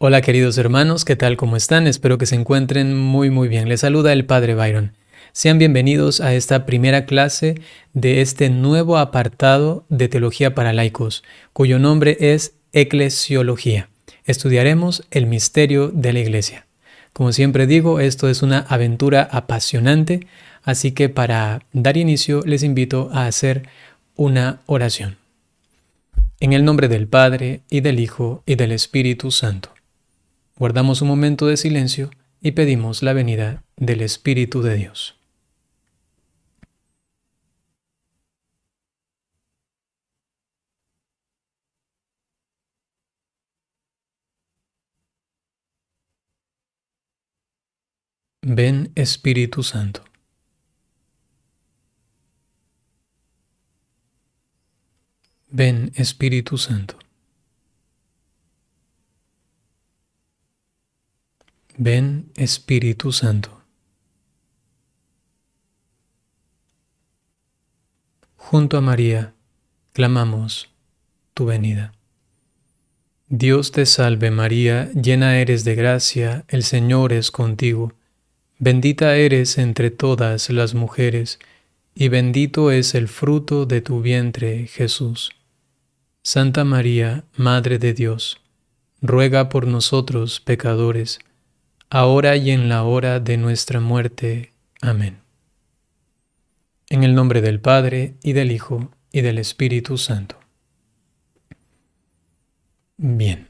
Hola queridos hermanos, ¿qué tal? ¿Cómo están? Espero que se encuentren muy bien. Les saluda el Padre Byron. Sean bienvenidos a esta primera clase de este nuevo apartado de Teología para Laicos, cuyo nombre es Eclesiología. Estudiaremos el misterio de la Iglesia. Como siempre digo, esto es una aventura apasionante, así que para dar inicio les invito a hacer una oración. En el nombre del Padre, y del Hijo, y del Espíritu Santo. Guardamos un momento de silencio y pedimos la venida del Espíritu de Dios. Ven Espíritu Santo. Ven Espíritu Santo. Ven Espíritu Santo. Junto a María, clamamos tu venida. Dios te salve María, llena eres de gracia, el Señor es contigo. Bendita eres entre todas las mujeres, y bendito es el fruto de tu vientre, Jesús. Santa María, Madre de Dios, ruega por nosotros pecadores, ahora y en la hora de nuestra muerte. Amén. En el nombre del Padre, y del Hijo, y del Espíritu Santo. Bien,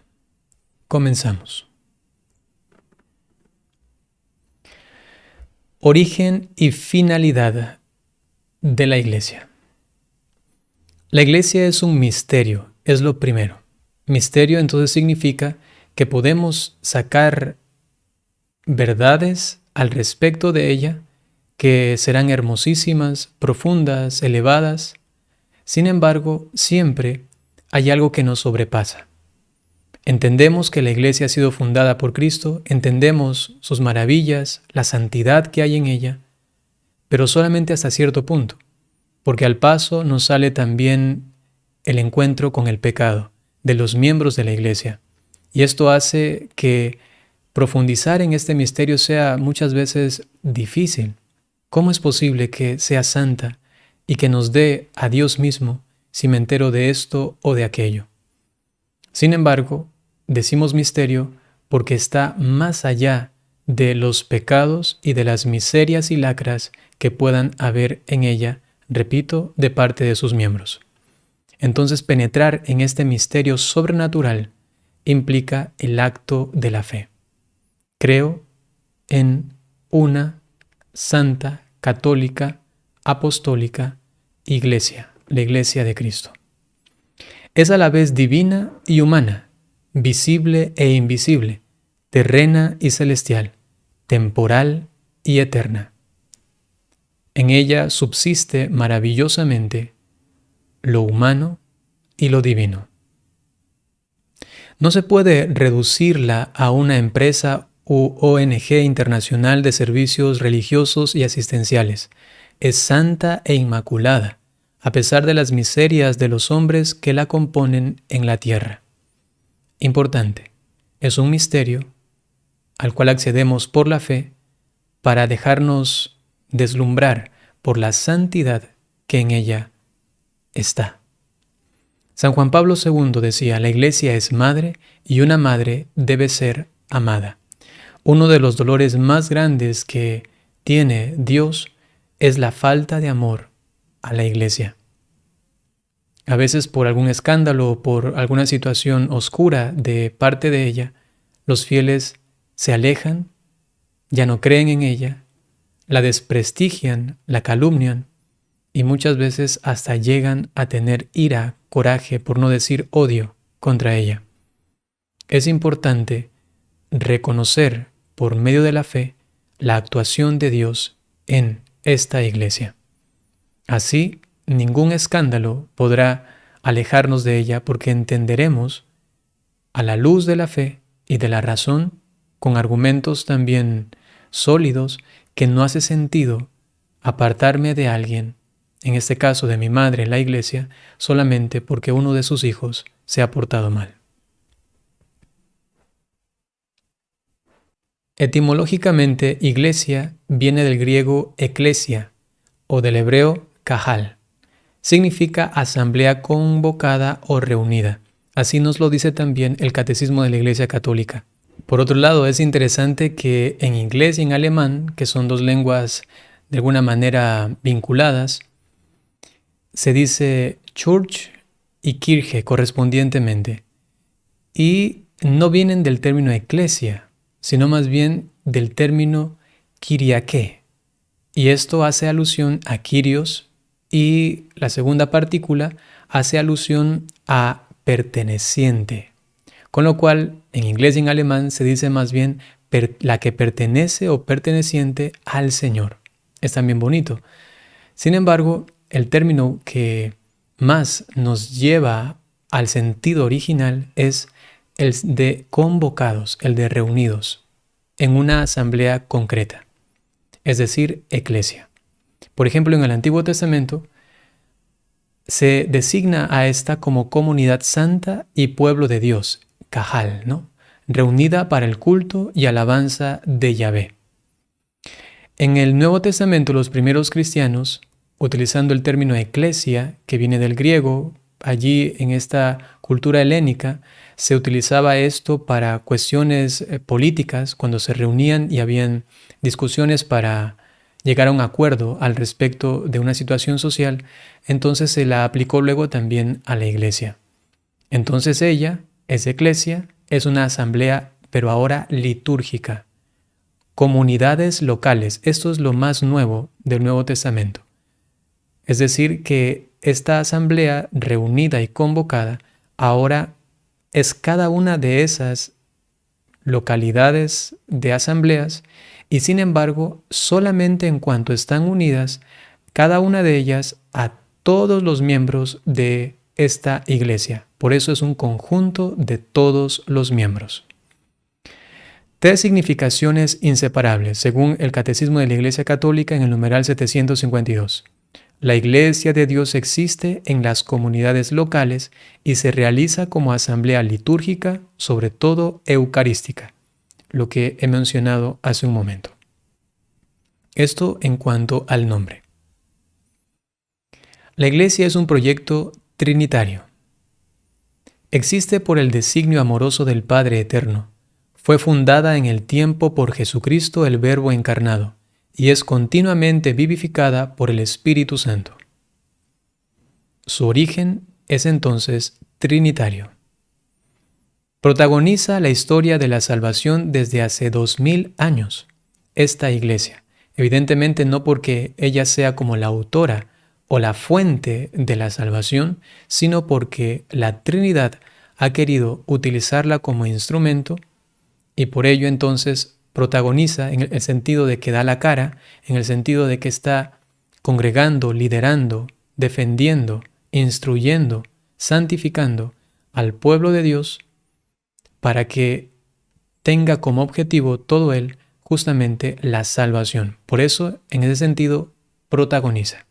comenzamos. Origen y finalidad de la Iglesia. La Iglesia es un misterio, es lo primero. Misterio entonces significa que podemos sacar verdades al respecto de ella que serán hermosísimas, profundas, elevadas. Sin embargo, siempre hay algo que nos sobrepasa. Entendemos que la Iglesia ha sido fundada por Cristo, entendemos sus maravillas, la santidad que hay en ella, pero solamente hasta cierto punto, porque al paso nos sale también el encuentro con el pecado de los miembros de la Iglesia. Y esto hace que profundizar en este misterio sea muchas veces difícil. ¿Cómo es posible que sea santa y que nos dé a Dios mismo si me entero de esto o de aquello? Sin embargo, decimos misterio porque está más allá de los pecados y de las miserias y lacras que puedan haber en ella, repito, de parte de sus miembros. Entonces, penetrar en este misterio sobrenatural implica el acto de la fe. Creo en una santa, católica, apostólica Iglesia, la Iglesia de Cristo. Es a la vez divina y humana, visible e invisible, terrena y celestial, temporal y eterna. En ella subsiste maravillosamente lo humano y lo divino. No se puede reducirla a una empresa u ONG internacional de servicios religiosos y asistenciales. Es santa e inmaculada, a pesar de las miserias de los hombres que la componen en la tierra. Importante, es un misterio al cual accedemos por la fe para dejarnos deslumbrar por la santidad que en ella está. San Juan Pablo II decía, la Iglesia es madre y una madre debe ser amada. Uno de los dolores más grandes que tiene Dios es la falta de amor a la Iglesia. A veces por algún escándalo o por alguna situación oscura de parte de ella, los fieles se alejan, ya no creen en ella, la desprestigian, la calumnian y muchas veces hasta llegan a tener ira, coraje, por no decir odio, contra ella. Es importante reconocer por medio de la fe la actuación de Dios en esta Iglesia. Así, ningún escándalo podrá alejarnos de ella porque entenderemos a la luz de la fe y de la razón, con argumentos también sólidos, que no hace sentido apartarme de alguien, en este caso de mi madre en la iglesia, solamente porque uno de sus hijos se ha portado mal. Etimológicamente, iglesia viene del griego eklesia o del hebreo kahal. Significa asamblea convocada o reunida. Así nos lo dice también el Catecismo de la Iglesia Católica. Por otro lado, es interesante que en inglés y en alemán, que son dos lenguas de alguna manera vinculadas, se dice Church y Kirche correspondientemente. Y no vienen del término eclesia, sino más bien del término Kyriake. Y esto hace alusión a Kyrios, y la segunda partícula hace alusión a perteneciente. Con lo cual, en inglés y en alemán se dice más bien la que pertenece o perteneciente al Señor. Es también bonito. Sin embargo, el término que más nos lleva al sentido original es el de convocados, el de reunidos, en una asamblea concreta, es decir, eclesia. Por ejemplo, en el Antiguo Testamento se designa a esta como comunidad santa y pueblo de Dios, Cajal, ¿no? Reunida para el culto y alabanza de Yahvé. En el Nuevo Testamento, los primeros cristianos, utilizando el término eclesia, que viene del griego, allí en esta cultura helénica, se utilizaba esto para cuestiones políticas, cuando se reunían y habían discusiones para llegar a un acuerdo al respecto de una situación social, entonces se la aplicó luego también a la iglesia. Entonces ella, esa eclesia, es una asamblea, pero ahora litúrgica. Comunidades locales, esto es lo más nuevo del Nuevo Testamento. Es decir, que esta asamblea reunida y convocada ahora es cada una de esas localidades de asambleas, y sin embargo, solamente en cuanto están unidas, cada una de ellas a todos los miembros de esta iglesia. Por eso es un conjunto de todos los miembros. Tres significaciones inseparables, según el Catecismo de la Iglesia Católica en el numeral 752. La Iglesia de Dios existe en las comunidades locales y se realiza como asamblea litúrgica, sobre todo eucarística, lo que he mencionado hace un momento. Esto en cuanto al nombre. La Iglesia es un proyecto trinitario. Existe por el designio amoroso del Padre Eterno. Fue fundada en el tiempo por Jesucristo, el Verbo encarnado, y es continuamente vivificada por el Espíritu Santo. Su origen es entonces trinitario. Protagoniza la historia de la salvación desde hace 2000 años, esta iglesia. Evidentemente no porque ella sea como la autora o la fuente de la salvación, sino porque la Trinidad ha querido utilizarla como instrumento y por ello entonces protagoniza en el sentido de que da la cara, en el sentido de que está congregando, liderando, defendiendo, instruyendo, santificando al pueblo de Dios para que tenga como objetivo todo él justamente la salvación. Por eso, en ese sentido, protagoniza.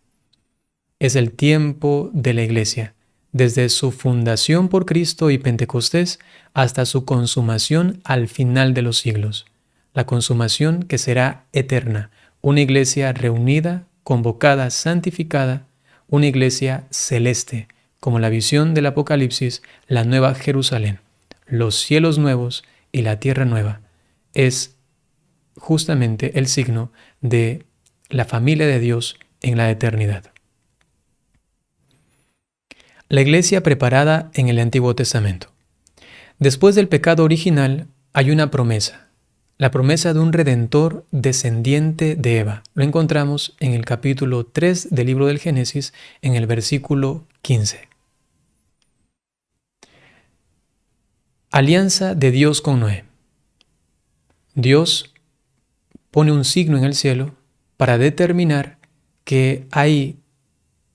Es el tiempo de la iglesia, desde su fundación por Cristo y Pentecostés hasta su consumación al final de los siglos. La consumación que será eterna, una iglesia reunida, convocada, santificada, una iglesia celeste, como la visión del Apocalipsis, la nueva Jerusalén, los cielos nuevos y la tierra nueva. Es justamente el signo de la familia de Dios en la eternidad. La iglesia preparada en el Antiguo Testamento. Después del pecado original hay una promesa, la promesa de un Redentor descendiente de Eva. Lo encontramos en el capítulo 3 del libro del Génesis, en el versículo 15. Alianza de Dios con Noé. Dios pone un signo en el cielo para determinar que hay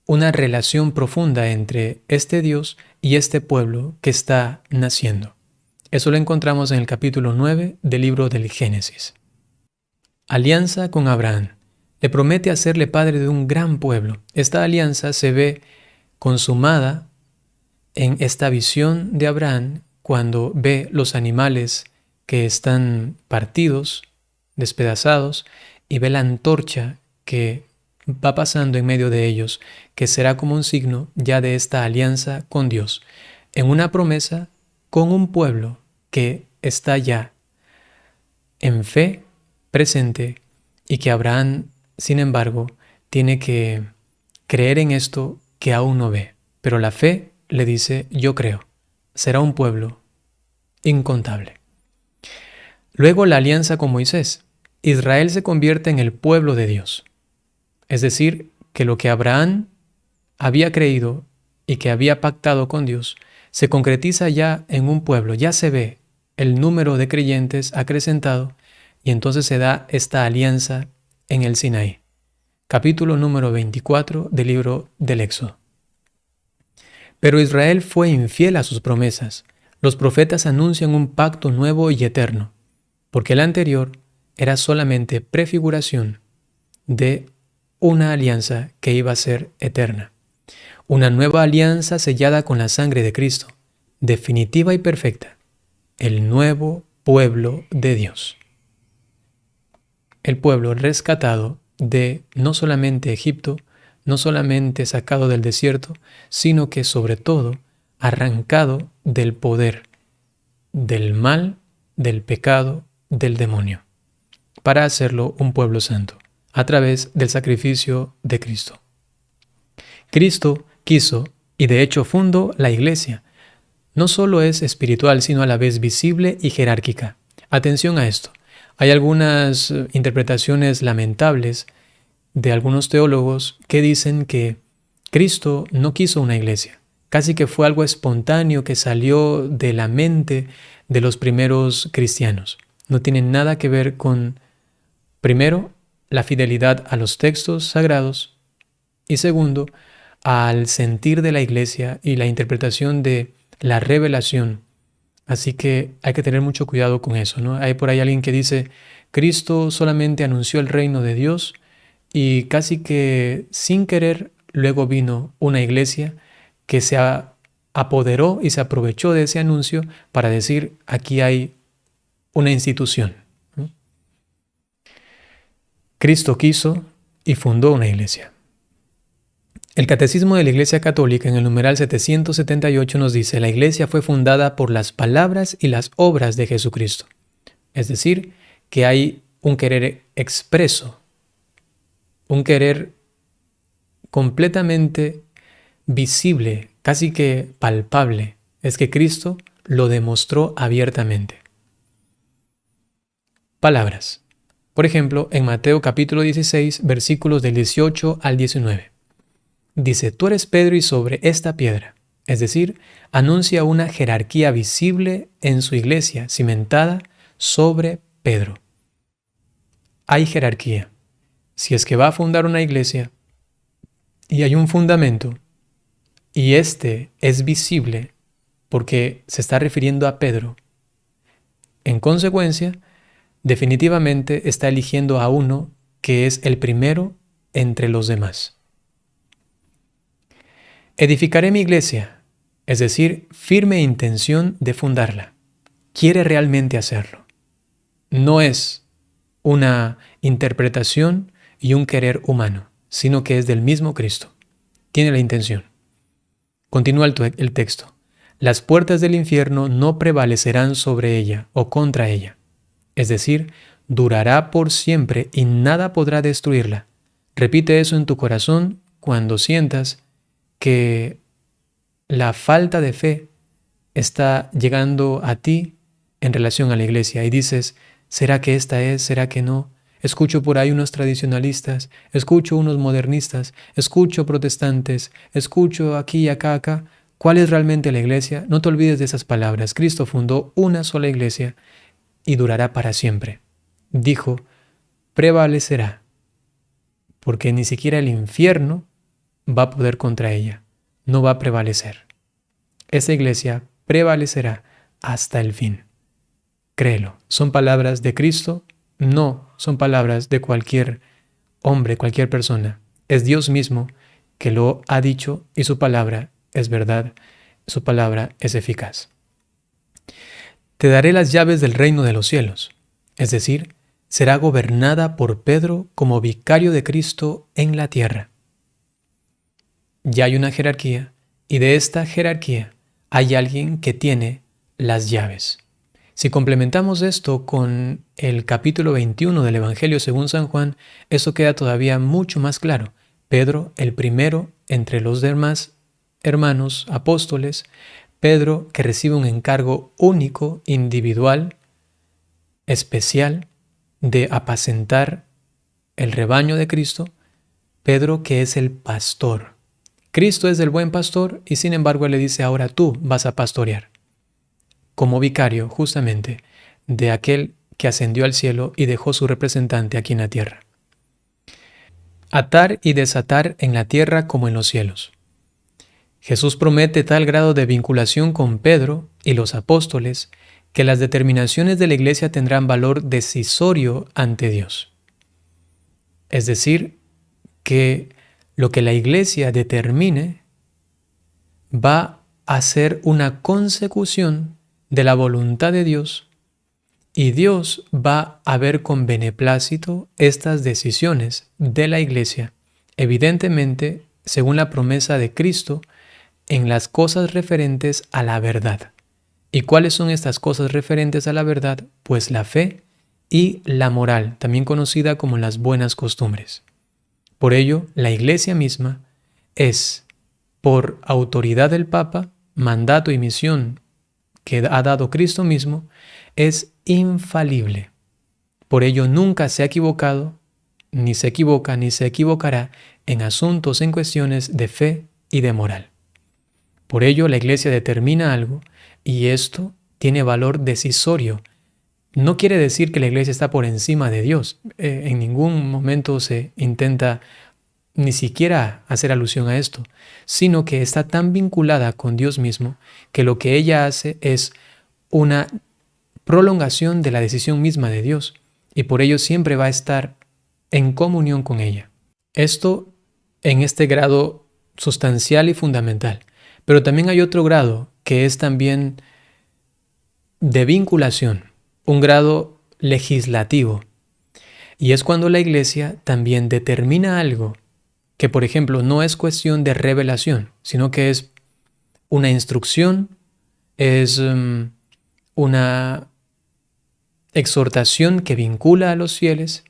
una relación profunda entre este Dios y este pueblo que está naciendo. Eso lo encontramos en el capítulo 9 del libro del Génesis. alianza con Abraham. Le promete hacerle padre de un gran pueblo. Esta alianza se ve consumada en esta visión de Abraham cuando ve los animales que están partidos, despedazados, y ve la antorcha que va pasando en medio de ellos, que será como un signo ya de esta alianza con Dios, en una promesa con un pueblo que está ya en fe presente y que Abraham, sin embargo, tiene que creer en esto que aún no ve. Pero la fe le dice, yo creo, será un pueblo incontable. Luego la alianza con Moisés. Israel se convierte en el pueblo de Dios. Es decir, que lo que Abraham había creído y que había pactado con Dios se concretiza ya en un pueblo, ya se ve el número de creyentes acrecentado y entonces se da esta alianza en el Sinaí. Capítulo número 24 del libro del Éxodo. Pero Israel fue infiel a sus promesas. Los profetas anuncian un pacto nuevo y eterno, porque el anterior era solamente prefiguración de una alianza que iba a ser eterna. Una nueva alianza sellada con la sangre de Cristo, definitiva y perfecta, el nuevo pueblo de Dios. El pueblo rescatado de no solamente Egipto, no solamente sacado del desierto, sino que sobre todo arrancado del poder, del mal, del pecado, del demonio, para hacerlo un pueblo santo, a través del sacrificio de Cristo. Cristo quiso, y de hecho fundó, la iglesia. No solo es espiritual, sino a la vez visible y jerárquica. Atención a esto. Hay algunas interpretaciones lamentables de algunos teólogos que dicen que Cristo no quiso una iglesia. Casi que fue algo espontáneo que salió de la mente de los primeros cristianos. No tiene nada que ver con, primero, la fidelidad a los textos sagrados y segundo, al sentir de la iglesia y la interpretación de la revelación. Así que hay que tener mucho cuidado con eso, ¿no? Hay por ahí alguien que dice, Cristo solamente anunció el reino de Dios y casi que sin querer luego vino una iglesia que se apoderó y se aprovechó de ese anuncio para decir, aquí hay una institución. Cristo quiso y fundó una iglesia. El Catecismo de la Iglesia Católica en el numeral 778 nos dice, la iglesia fue fundada por las palabras y las obras de Jesucristo. Es decir, que hay un querer expreso, un querer completamente visible, casi que palpable. Es que Cristo lo demostró abiertamente. Palabras. Por ejemplo, en Mateo capítulo 16, versículos del 18 al 19. Dice, tú eres Pedro y sobre esta piedra, es decir, anuncia una jerarquía visible en su iglesia, cimentada sobre Pedro. Hay jerarquía. Si es que va a fundar una iglesia y hay un fundamento y este es visible porque se está refiriendo a Pedro, en consecuencia, definitivamente está eligiendo a uno que es el primero entre los demás. Edificaré mi iglesia, es decir, firme intención de fundarla. Quiere realmente hacerlo. No es una interpretación y un querer humano, sino que es del mismo Cristo. Tiene la intención. Continúa el texto. Las puertas del infierno no prevalecerán sobre ella o contra ella. Es decir, durará por siempre y nada podrá destruirla. Repite eso en tu corazón cuando sientas que la falta de fe está llegando a ti en relación a la iglesia y dices, ¿será que esta es? ¿Será que no? Escucho por ahí unos tradicionalistas, escucho unos modernistas, escucho protestantes, escucho aquí y acá, acá. ¿Cuál es realmente la iglesia? No te olvides de esas palabras. Cristo fundó una sola iglesia y durará para siempre. Dijo, prevalecerá, porque ni siquiera el infierno va a poder contra ella, no va a prevalecer. Esa iglesia prevalecerá hasta el fin. Créelo, son palabras de Cristo no son palabras de cualquier hombre, cualquier persona. Es Dios mismo que lo ha dicho y su palabra es verdad, su palabra es eficaz. Te daré las llaves del reino de los cielos, es decir, será gobernada por Pedro como vicario de Cristo en la tierra. Ya hay una jerarquía y de esta jerarquía hay alguien que tiene las llaves. Si complementamos esto con el capítulo 21 del Evangelio según San Juan, eso queda todavía mucho más claro. Pedro, el primero entre los demás hermanos apóstoles, Pedro que recibe un encargo único, individual, especial, de apacentar el rebaño de Cristo, Pedro que es el pastor. Cristo es el buen pastor y sin embargo él le dice ahora tú vas a pastorear, como vicario justamente de aquel que ascendió al cielo y dejó su representante aquí en la tierra. Atar y desatar en la tierra como en los cielos. Jesús promete tal grado de vinculación con Pedro y los apóstoles que las determinaciones de la Iglesia tendrán valor decisorio ante Dios. Es decir, que lo que la Iglesia determine va a ser una consecución de la voluntad de Dios y Dios va a ver con beneplácito estas decisiones de la Iglesia, evidentemente según la promesa de Cristo en las cosas referentes a la verdad. ¿Y cuáles son estas cosas referentes a la verdad? Pues la fe y la moral, también conocida como las buenas costumbres. Por ello, la Iglesia misma es, por autoridad del Papa, mandato y misión que ha dado Cristo mismo, es infalible. Por ello, nunca se ha equivocado, ni se equivoca, ni se equivocará en asuntos, en cuestiones de fe y de moral. Por ello, la Iglesia determina algo y esto tiene valor decisorio. No quiere decir que la Iglesia está por encima de Dios. En ningún momento se intenta ni siquiera hacer alusión a esto, sino que está tan vinculada con Dios mismo que lo que ella hace es una prolongación de la decisión misma de Dios y por ello siempre va a estar en comunión con ella. Esto en este grado sustancial y fundamental. Pero también hay otro grado que es también de vinculación, un grado legislativo. Y es cuando la Iglesia también determina algo que, por ejemplo, no es cuestión de revelación, sino que es una instrucción, es una exhortación que vincula a los fieles,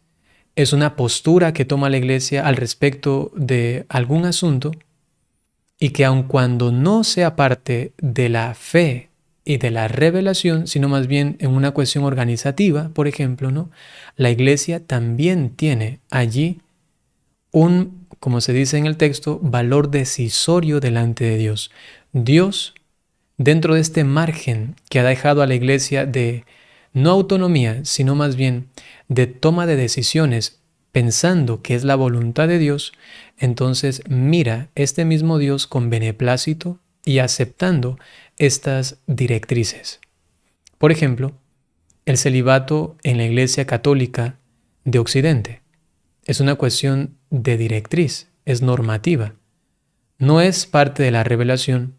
es una postura que toma la Iglesia al respecto de algún asunto y que aun cuando no sea parte de la fe y de la revelación, sino más bien en una cuestión organizativa, por ejemplo, ¿no? La Iglesia también tiene allí un, como se dice en el texto, valor decisorio delante de Dios. Dios, dentro de este margen que ha dejado a la Iglesia de no autonomía, sino más bien de toma de decisiones, pensando que es la voluntad de Dios, entonces mira este mismo Dios con beneplácito y aceptando estas directrices. Por ejemplo, el celibato en la Iglesia Católica de Occidente es una cuestión de directriz, es normativa, no es parte de la revelación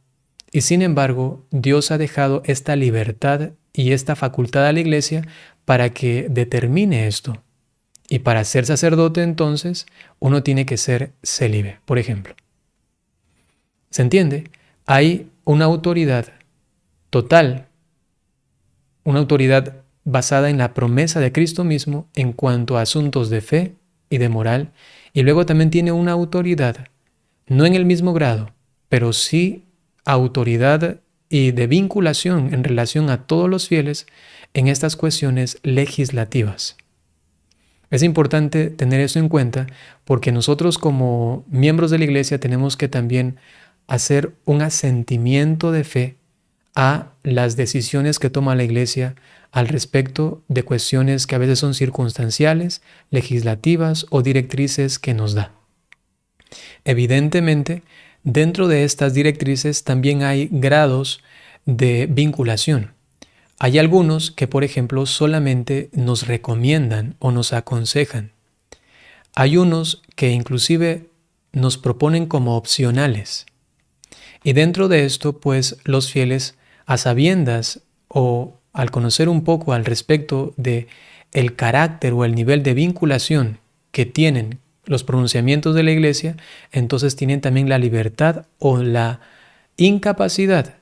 y sin embargo Dios ha dejado esta libertad y esta facultad a la Iglesia para que determine esto. Y para ser sacerdote, entonces, uno tiene que ser célibe, por ejemplo. ¿Se entiende? Hay una autoridad total, una autoridad basada en la promesa de Cristo mismo en cuanto a asuntos de fe y de moral, y luego también tiene una autoridad, no en el mismo grado, pero sí autoridad y de vinculación en relación a todos los fieles en estas cuestiones legislativas. Es importante tener eso en cuenta porque nosotros como miembros de la Iglesia tenemos que también hacer un asentimiento de fe a las decisiones que toma la Iglesia al respecto de cuestiones que a veces son circunstanciales, legislativas o directrices que nos da. Evidentemente, dentro de estas directrices también hay grados de vinculación. Hay algunos que, por ejemplo, solamente nos recomiendan o nos aconsejan. Hay unos que inclusive nos proponen como opcionales. Y dentro de esto, pues los fieles, a sabiendas o al conocer un poco al respecto de el carácter o el nivel de vinculación que tienen los pronunciamientos de la Iglesia, entonces tienen también la libertad o la incapacidad,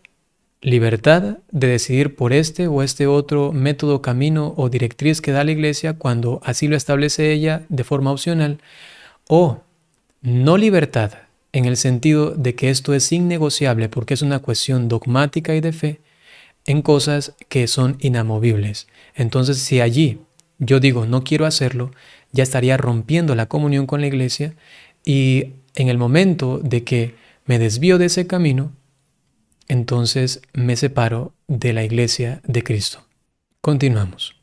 libertad de decidir por este o este otro método, camino o directriz que da la Iglesia cuando así lo establece ella de forma opcional, o no libertad en el sentido de que esto es innegociable porque es una cuestión dogmática y de fe en cosas que son inamovibles. Entonces, si allí yo digo no quiero hacerlo, ya estaría rompiendo la comunión con la Iglesia, y en el momento de que me desvío de ese camino, entonces me separo de la Iglesia de Cristo. Continuamos.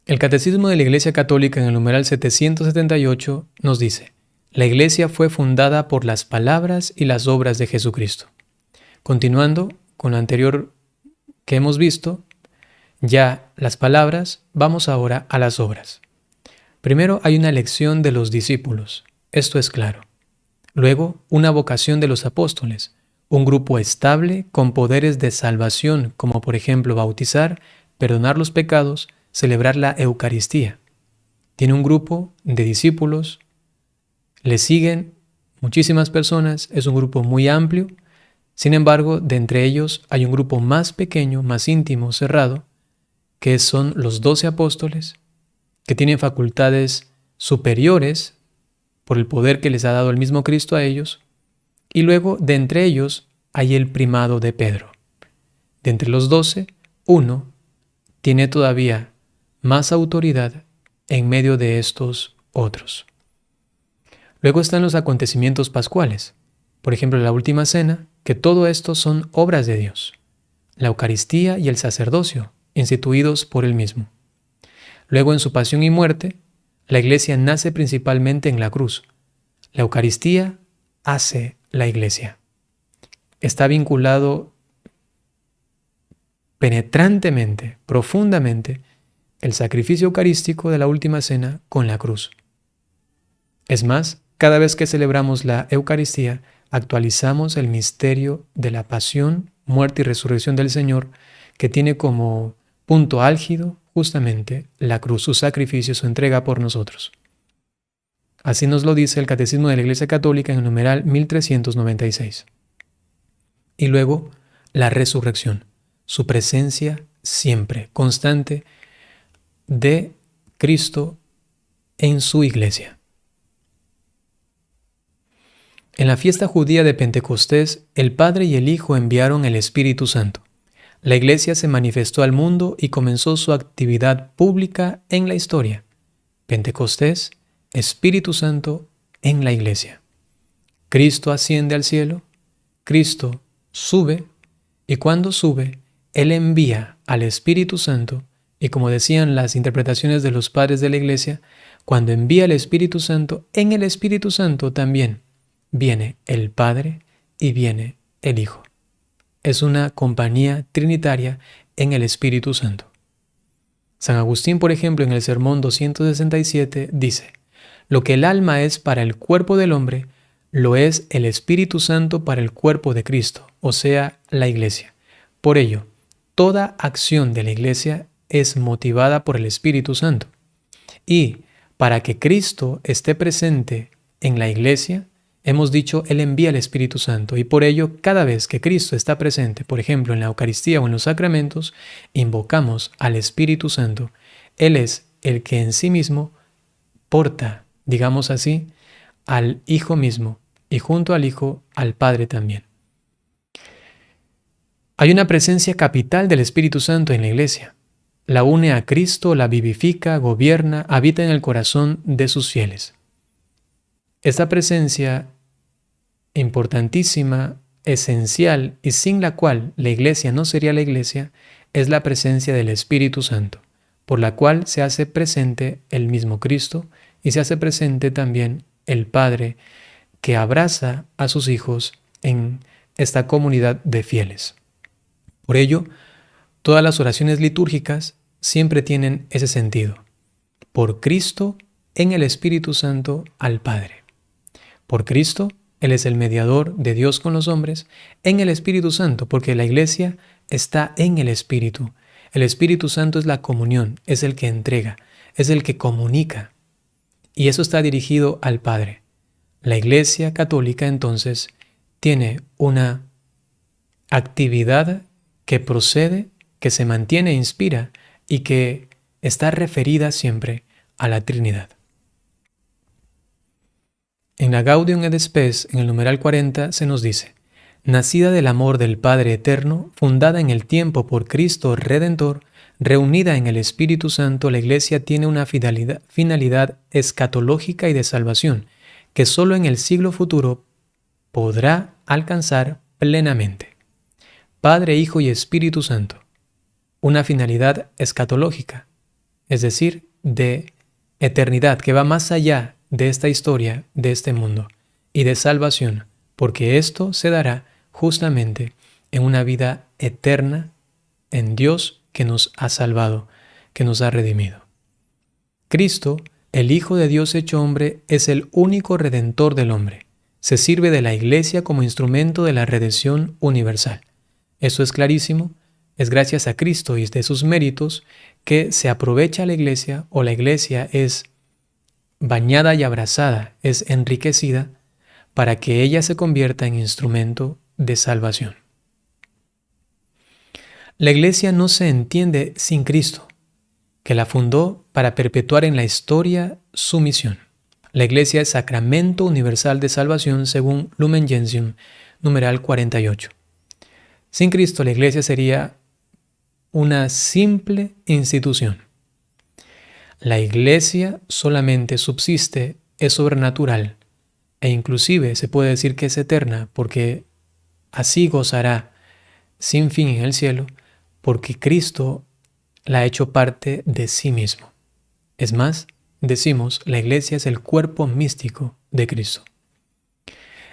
El Catecismo de la Iglesia Católica en el numeral 778 nos dice: la Iglesia fue fundada por las palabras y las obras de Jesucristo. Continuando con lo anterior que hemos visto, ya las palabras, vamos ahora a las obras. Primero hay una elección de los discípulos, esto es claro. Luego, una vocación de los apóstoles, un grupo estable con poderes de salvación, como por ejemplo bautizar, perdonar los pecados, celebrar la Eucaristía. Tiene un grupo de discípulos, le siguen muchísimas personas, es un grupo muy amplio. Sin embargo, de entre ellos hay un grupo más pequeño, más íntimo, cerrado, que son los 12 apóstoles, que tienen facultades superiores por el poder que les ha dado el mismo Cristo a ellos. Y luego, de entre ellos, hay el primado de Pedro. De entre los 12, uno tiene todavía más autoridad en medio de estos otros. Luego están los acontecimientos pascuales. Por ejemplo, la última cena, que todo esto son obras de Dios. La Eucaristía y el sacerdocio, instituidos por Él mismo. Luego, en su pasión y muerte, la Iglesia nace principalmente en la cruz. La Eucaristía hace la Iglesia. Está vinculado penetrantemente, profundamente, el sacrificio eucarístico de la última cena con la cruz. Es más, cada vez que celebramos la Eucaristía, actualizamos el misterio de la pasión, muerte y resurrección del Señor, que tiene como punto álgido justamente la cruz, su sacrificio, su entrega por nosotros. Así nos lo dice el Catecismo de la Iglesia Católica en el numeral 1396. Y luego, la resurrección, su presencia siempre, constante, de Cristo en su Iglesia. En la fiesta judía de Pentecostés, el Padre y el Hijo enviaron el Espíritu Santo. La Iglesia se manifestó al mundo y comenzó su actividad pública en la historia. Pentecostés, Espíritu Santo en la Iglesia. Cristo asciende al cielo, Cristo sube, y cuando sube, Él envía al Espíritu Santo, y como decían las interpretaciones de los padres de la Iglesia, cuando envía el Espíritu Santo, en el Espíritu Santo también viene el Padre y viene el Hijo. Es una compañía trinitaria en el Espíritu Santo. San Agustín, por ejemplo, en el Sermón 267 dice: lo que el alma es para el cuerpo del hombre, lo es el Espíritu Santo para el cuerpo de Cristo, o sea, la Iglesia. Por ello, toda acción de la Iglesia es motivada por el Espíritu Santo. Y para que Cristo esté presente en la Iglesia, hemos dicho, Él envía el Espíritu Santo, y por ello, cada vez que Cristo está presente, por ejemplo, en la Eucaristía o en los sacramentos, invocamos al Espíritu Santo. Él es el que en sí mismo porta, digamos así, al Hijo mismo, y junto al Hijo, al Padre también. Hay una presencia capital del Espíritu Santo en la Iglesia. La une a Cristo, la vivifica, gobierna, habita en el corazón de sus fieles. Esta presencia importantísima, esencial y sin la cual la Iglesia no sería la Iglesia, es la presencia del Espíritu Santo, por la cual se hace presente el mismo Cristo y se hace presente también el Padre que abraza a sus hijos en esta comunidad de fieles. Por ello, Todas las oraciones litúrgicas siempre tienen ese sentido. Por Cristo, en el Espíritu Santo, al Padre. Por Cristo, Él es el mediador de Dios con los hombres, en el Espíritu Santo, porque la Iglesia está en el Espíritu. El Espíritu Santo es la comunión, es el que entrega, es el que comunica. Y eso está dirigido al Padre. La Iglesia católica, entonces, tiene una actividad que procede, que se mantiene e inspira y que está referida siempre a la Trinidad. En la Gaudium et Spes, en el numeral 40, se nos dice: nacida del amor del Padre eterno, fundada en el tiempo por Cristo Redentor, reunida en el Espíritu Santo, la Iglesia tiene una finalidad escatológica y de salvación, que solo en el siglo futuro podrá alcanzar plenamente. Padre, Hijo y Espíritu Santo. Una finalidad escatológica, es decir, de eternidad, que va más allá de esta historia, de este mundo, y de salvación, porque esto se dará justamente en una vida eterna en Dios que nos ha salvado, que nos ha redimido. Cristo, el Hijo de Dios hecho hombre, es el único redentor del hombre. Se sirve de la Iglesia como instrumento de la redención universal. Eso es clarísimo. Es gracias a Cristo y de sus méritos que se aprovecha la Iglesia, o la Iglesia es bañada y abrazada, es enriquecida para que ella se convierta en instrumento de salvación. La Iglesia no se entiende sin Cristo, que la fundó para perpetuar en la historia su misión. La Iglesia es sacramento universal de salvación según Lumen Gentium, numeral 48. Sin Cristo la Iglesia sería una simple institución. La Iglesia solamente subsiste, es sobrenatural e inclusive se puede decir que es eterna, porque así gozará sin fin en el cielo, porque Cristo la ha hecho parte de sí mismo. Es más, decimos, la Iglesia es el cuerpo místico de Cristo.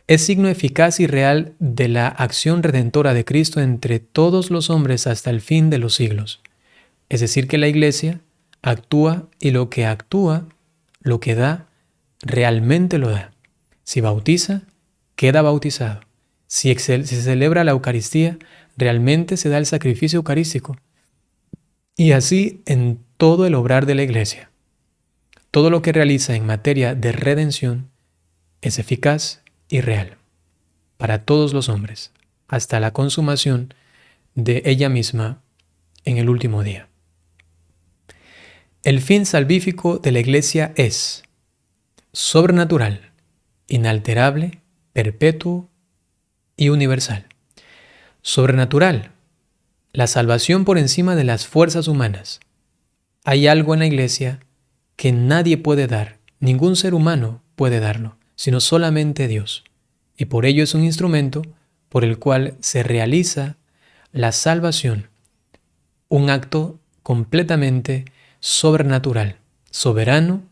Es signo eficaz y real de la acción redentora de Cristo entre todos los hombres hasta el fin de los siglos. Es decir, que la Iglesia actúa y lo que actúa, lo que da, realmente lo da. Si bautiza, queda bautizado. Si se celebra la Eucaristía, realmente se da el sacrificio eucarístico. Y así en todo el obrar de la Iglesia. Todo lo que realiza en materia de redención es eficaz y real para todos los hombres, hasta la consumación de ella misma en el último día. El fin salvífico de la Iglesia es sobrenatural, inalterable, perpetuo y universal. Sobrenatural, la salvación por encima de las fuerzas humanas. Hay algo en la Iglesia que nadie puede dar, ningún ser humano puede darlo, sino solamente Dios. Y por ello es un instrumento por el cual se realiza la salvación, un acto completamente sobrenatural, soberano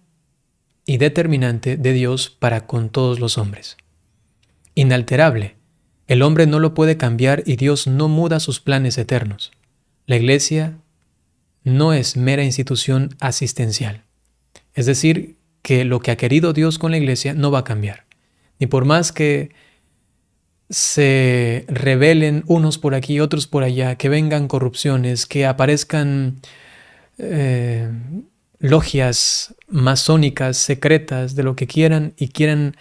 y determinante de Dios para con todos los hombres. Inalterable, el hombre no lo puede cambiar y Dios no muda sus planes eternos. La Iglesia no es mera institución asistencial. Es decir, que lo que ha querido Dios con la Iglesia no va a cambiar. Ni por más que se rebelen unos por aquí, otros por allá, que vengan corrupciones, que aparezcan logias masónicas, secretas, de lo que quieran, y quieran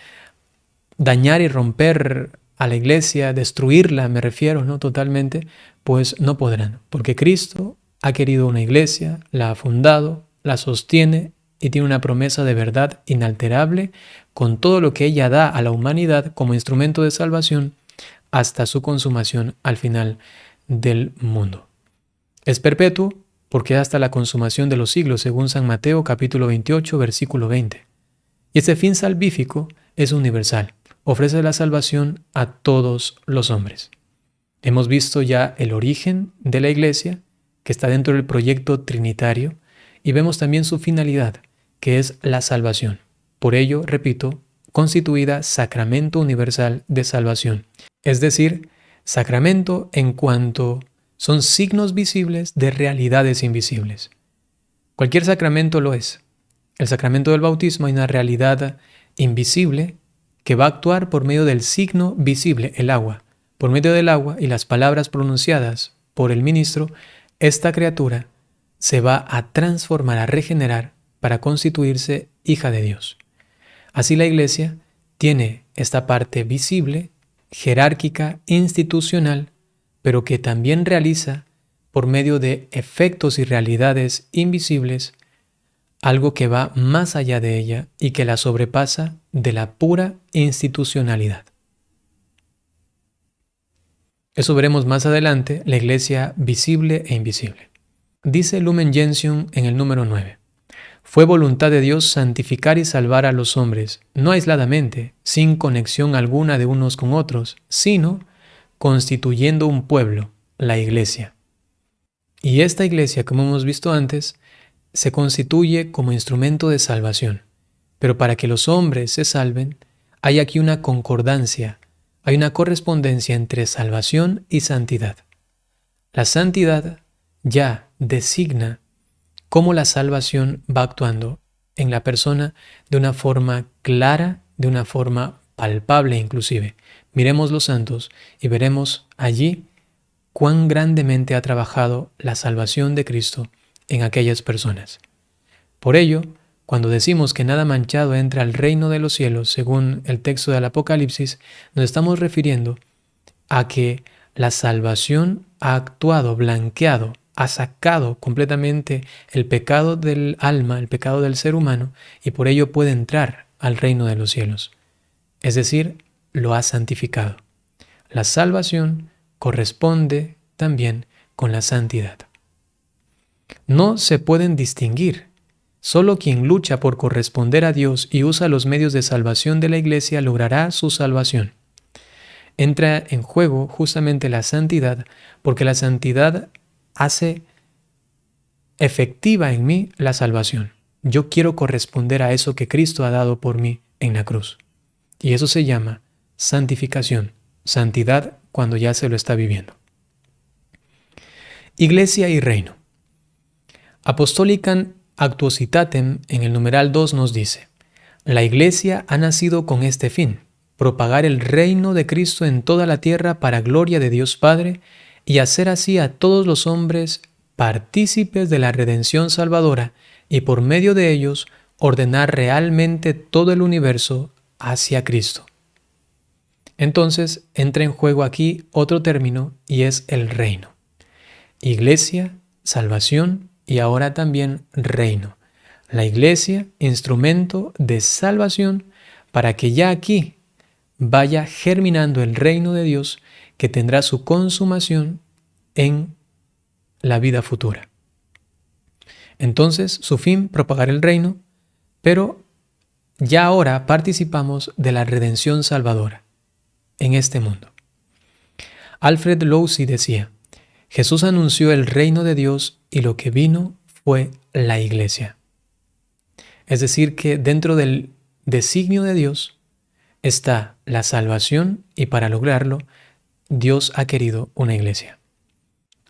dañar y romper a la Iglesia, destruirla, me refiero, ¿no? Totalmente, pues no podrán, porque Cristo ha querido una Iglesia, la ha fundado, la sostiene y tiene una promesa de verdad inalterable con todo lo que ella da a la humanidad como instrumento de salvación hasta su consumación al final del mundo. Es perpetuo porque hasta la consumación de los siglos, según San Mateo capítulo 28, versículo 20. Y ese fin salvífico es universal, ofrece la salvación a todos los hombres. Hemos visto ya el origen de la Iglesia, que está dentro del proyecto trinitario, y vemos también su finalidad, que es la salvación. Por ello, repito, constituida sacramento universal de salvación. Es decir, sacramento en cuanto son signos visibles de realidades invisibles. Cualquier sacramento lo es. El sacramento del bautismo hay una realidad invisible que va a actuar por medio del signo visible, el agua. Por medio del agua y las palabras pronunciadas por el ministro, esta criatura se va a transformar, a regenerar para constituirse hija de Dios. Así la Iglesia tiene esta parte visible, jerárquica, institucional, pero que también realiza por medio de efectos y realidades invisibles algo que va más allá de ella y que la sobrepasa de la pura institucionalidad. Eso veremos más adelante, la Iglesia visible e invisible. Dice Lumen Gentium en el número 9. Fue voluntad de Dios santificar y salvar a los hombres, no aisladamente, sin conexión alguna de unos con otros, sino constituyendo un pueblo, la Iglesia. Y esta Iglesia, como hemos visto antes, se constituye como instrumento de salvación. Pero para que los hombres se salven, hay aquí una concordancia, hay una correspondencia entre salvación y santidad. La santidad ya designa cómo la salvación va actuando en la persona de una forma clara, de una forma palpable inclusive. Miremos los santos y veremos allí cuán grandemente ha trabajado la salvación de Cristo en aquellas personas. Por ello, cuando decimos que nada manchado entra al reino de los cielos, según el texto del Apocalipsis, nos estamos refiriendo a que la salvación ha actuado, blanqueado, ha sacado completamente el pecado del alma, el pecado del ser humano, y por ello puede entrar al reino de los cielos. Es decir, lo ha santificado. La salvación corresponde también con la santidad. No se pueden distinguir. Solo quien lucha por corresponder a Dios y usa los medios de salvación de la Iglesia logrará su salvación. Entra en juego justamente la santidad, porque la santidad hace efectiva en mí la salvación. Yo quiero corresponder a eso que Cristo ha dado por mí en la cruz. Y eso se llama santificación, santidad cuando ya se lo está viviendo. Iglesia y reino. Apostolicam Actuositatem en el numeral 2 nos dice: la Iglesia ha nacido con este fin, propagar el reino de Cristo en toda la tierra para gloria de Dios Padre y hacer así a todos los hombres partícipes de la redención salvadora y por medio de ellos ordenar realmente todo el universo hacia Cristo. Entonces entra en juego aquí otro término y es el reino. Iglesia, salvación y ahora también reino. La Iglesia, instrumento de salvación para que ya aquí vaya germinando el reino de Dios que tendrá su consumación en la vida futura. Entonces, su fin, propagar el reino, pero ya ahora participamos de la redención salvadora en este mundo. Alfred Lousy decía: Jesús anunció el reino de Dios y lo que vino fue la Iglesia. Es decir, que dentro del designio de Dios está la salvación y para lograrlo Dios ha querido una Iglesia.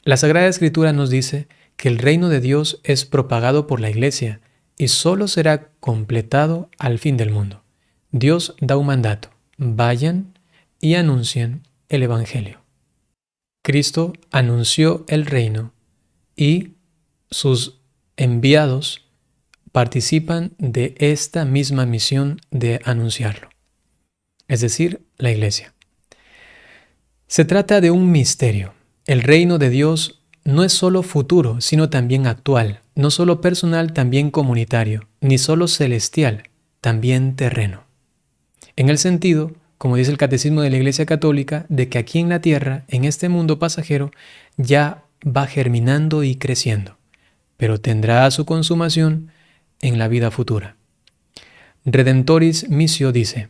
La Sagrada Escritura nos dice que el reino de Dios es propagado por la Iglesia y solo será completado al fin del mundo. Dios da un mandato: vayan y anuncien el Evangelio. Cristo anunció el reino y sus enviados participan de esta misma misión de anunciarlo, es decir, la Iglesia. Se trata de un misterio. El reino de Dios no es solo futuro, sino también actual, no solo personal, también comunitario, ni solo celestial, también terreno. En el sentido, como dice el Catecismo de la Iglesia Católica, de que aquí en la tierra, en este mundo pasajero, ya va germinando y creciendo, pero tendrá su consumación en la vida futura. Redemptoris Missio dice: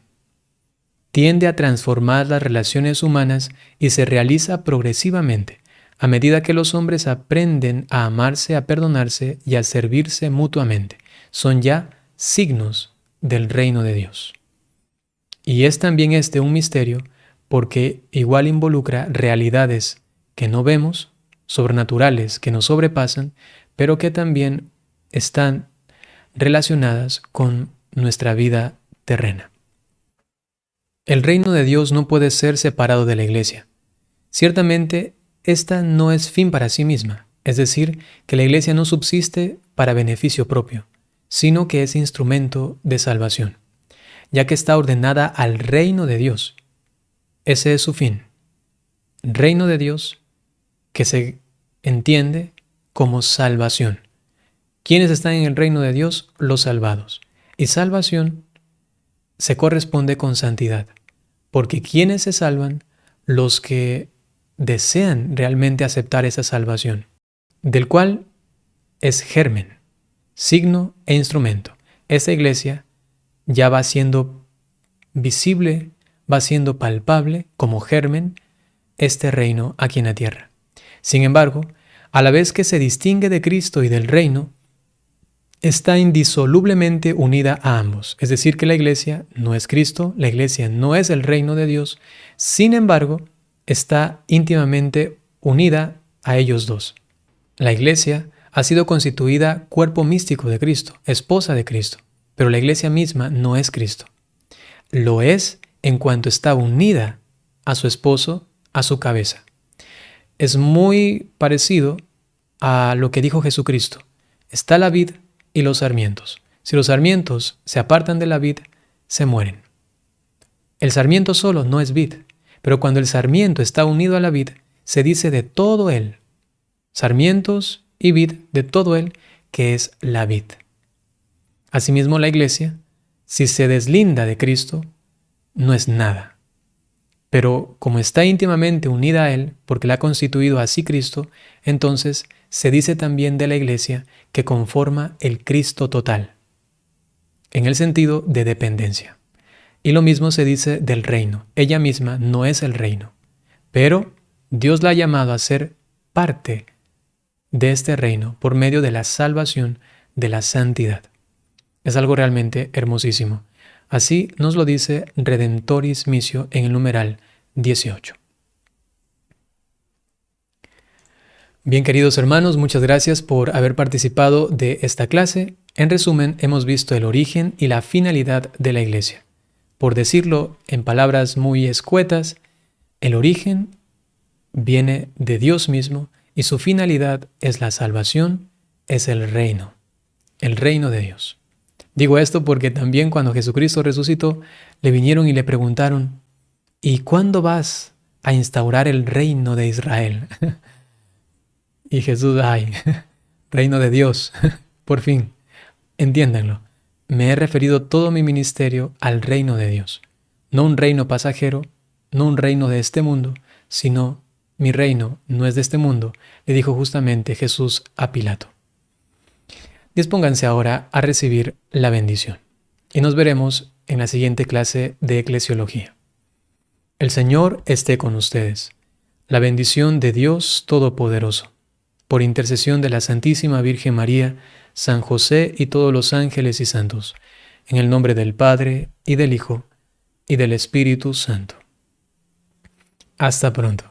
tiende a transformar las relaciones humanas y se realiza progresivamente, a medida que los hombres aprenden a amarse, a perdonarse y a servirse mutuamente. Son ya signos del reino de Dios. Y es también un misterio porque igual involucra realidades que no vemos, sobrenaturales que nos sobrepasan, pero que también están relacionadas con nuestra vida terrena. El reino de Dios no puede ser separado de la Iglesia. Ciertamente, esta no es fin para sí misma, es decir, que la Iglesia no subsiste para beneficio propio, sino que es instrumento de salvación, ya que está ordenada al reino de Dios. Ese es su fin. Reino de Dios que se entiende como salvación. ¿Quiénes están en el reino de Dios? Los salvados. Y salvación se corresponde con santidad, porque ¿quiénes se salvan? Los que desean realmente aceptar esa salvación, del cual es germen, signo e instrumento. Esta iglesia ya va siendo visible, va siendo palpable como germen este reino aquí en la tierra. Sin embargo, a la vez que se distingue de Cristo y del reino, está indisolublemente unida a ambos. Es decir, que la iglesia no es Cristo, la iglesia no es el reino de Dios, sin embargo, está íntimamente unida a ellos dos. La iglesia ha sido constituida cuerpo místico de Cristo, esposa de Cristo, pero la iglesia misma no es Cristo. Lo es en cuanto está unida a su esposo, a su cabeza. Es muy parecido a lo que dijo Jesucristo. Está la vid y los sarmientos. Si los sarmientos se apartan de la vid, se mueren. El sarmiento solo no es vid, pero cuando el sarmiento está unido a la vid, se dice de todo él, sarmientos y vid, de todo él, que es la vid. Asimismo, la iglesia, si se deslinda de Cristo, no es nada. Pero como está íntimamente unida a Él, porque la ha constituido así Cristo, entonces se dice también de la iglesia que conforma el Cristo total, en el sentido de dependencia. Y lo mismo se dice del reino. Ella misma no es el reino, pero Dios la ha llamado a ser parte de este reino por medio de la salvación, de la santidad. Es algo realmente hermosísimo. Así nos lo dice Redemptoris Missio en el numeral 18. Bien, queridos hermanos, muchas gracias por haber participado de esta clase. En resumen, hemos visto el origen y la finalidad de la Iglesia. Por decirlo en palabras muy escuetas, el origen viene de Dios mismo y su finalidad es la salvación, es el reino de Dios. Digo esto porque también cuando Jesucristo resucitó, le vinieron y le preguntaron, ¿y cuándo vas a instaurar el reino de Israel? Y Jesús, reino de Dios, por fin, entiéndanlo. Me he referido todo mi ministerio al reino de Dios. No un reino pasajero, no un reino de este mundo, sino mi reino no es de este mundo, le dijo justamente Jesús a Pilato. Dispónganse ahora a recibir la bendición. Y nos veremos en la siguiente clase de Eclesiología. El Señor esté con ustedes. La bendición de Dios Todopoderoso, por intercesión de la Santísima Virgen María, San José y todos los ángeles y santos, en el nombre del Padre, y del Hijo, y del Espíritu Santo. Hasta pronto.